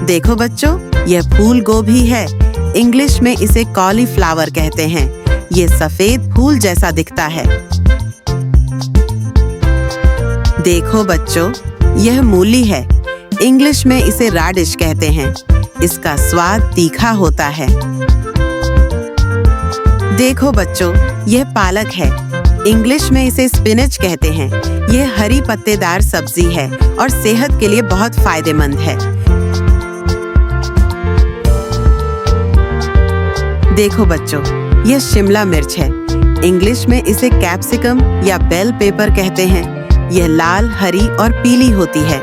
देखो बच्चों, यह फूल गोभी है। इंग्लिश में इसे कॉलीफ्लावर कहते हैं। ये सफेद फूल जैसा दिखता है। देखो बच्चों, यह मूली है। इंग्लिश में इसे राडिश कहते हैं। इसका स्वाद तीखा होता है। देखो बच्चों, यह पालक है। इंग्लिश में इसे स्पिनच कहते हैं। यह हरी पत्तेदार सब्जी है और सेहत के लिए बहुत फायदेमंद है। देखो बच्चों, यह शिमला मिर्च है। इंग्लिश में इसे कैप्सिकम या बेल पेपर कहते हैं। यह लाल, हरी और पीली होती है।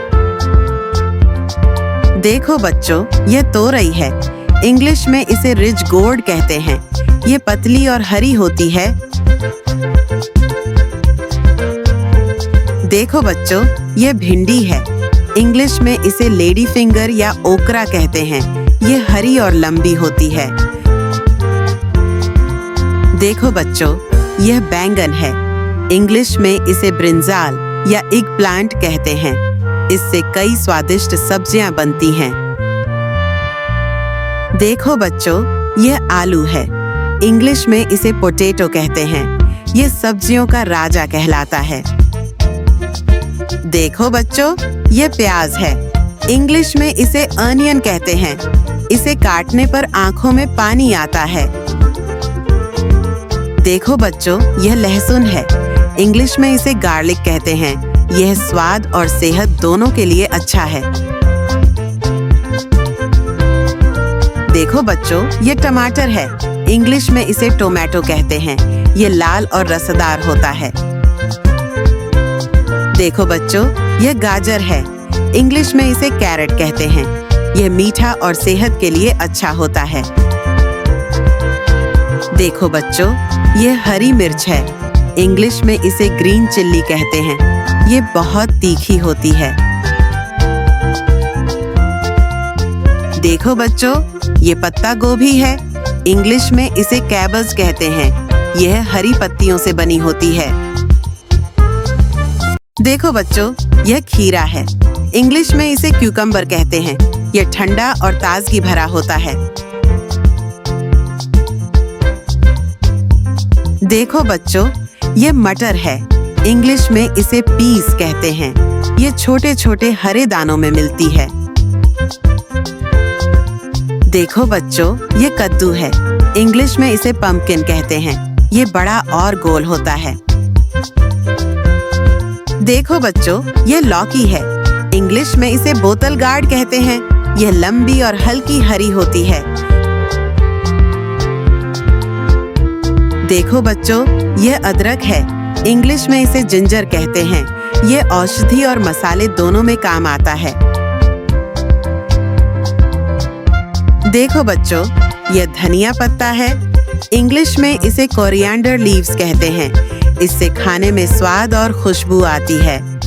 देखो बच्चों, यह तोरई है। इंग्लिश में इसे रिज गोर्ड कहते हैं। यह पतली और हरी होती है। देखो बच्चों, यह भिंडी है। इंग्लिश में इसे लेडी फिंगर या ओकरा कहते हैं। यह हरी और लंबी होती है। देखो बच्चों, यह बैंगन है। इंग्लिश में इसे ब्रिंजाल या एग प्लांट कहते हैं। इससे कई स्वादिष्ट सब्जियां बनती हैं। देखो बच्चों, यह आलू है। इंग्लिश में इसे पोटैटो कहते हैं। यह सब्जियों का राजा कहलाता है। देखो बच्चों, यह प्याज है। इंग्लिश में इसे अनियन कहते हैं। इसे काटने पर आंखों में पानी आता है। देखो बच्चों, यह लहसुन है। इंग्लिश में इसे गार्लिक कहते हैं। यह स्वाद और सेहत दोनों के लिए अच्छा है। देखो बच्चों, यह टमाटर है। इंग्लिश में इसे टोमेटो कहते हैं। यह लाल और रसदार होता है। देखो बच्चों, यह गाजर है। इंग्लिश में इसे कैरेट कहते हैं। यह मीठा और सेहत के लिए अच्छा होता है। देखो बच्चों, यह हरी मिर्च है। इंग्लिश में इसे ग्रीन चिल्ली कहते हैं। ये बहुत तीखी होती है। देखो बच्चों, ये पत्ता गोभी है। इंग्लिश में इसे कैबेज कहते हैं। यह हरी पत्तियों से बनी होती है। देखो बच्चों, यह खीरा है। इंग्लिश में इसे क्यूकम्बर कहते हैं। यह ठंडा और ताजगी भरा होता है। देखो बच्चों, यह मटर है। इंग्लिश में इसे पीस कहते हैं। ये छोटे छोटे हरे दानों में मिलती है। देखो बच्चों, ये कद्दू है। इंग्लिश में इसे पम्पकिन कहते हैं। ये बड़ा और गोल होता है। देखो बच्चों, ये लौकी है। इंग्लिश में इसे बोतल गार्ड कहते हैं। यह लंबी और हल्की हरी होती है। देखो बच्चों, यह अदरक है। इंग्लिश में इसे जिंजर कहते हैं। यह औषधि और मसाले दोनों में काम आता है। देखो बच्चों, यह धनिया पत्ता है। इंग्लिश में इसे कोरिएंडर लीव्स कहते हैं। इससे खाने में स्वाद और खुशबू आती है।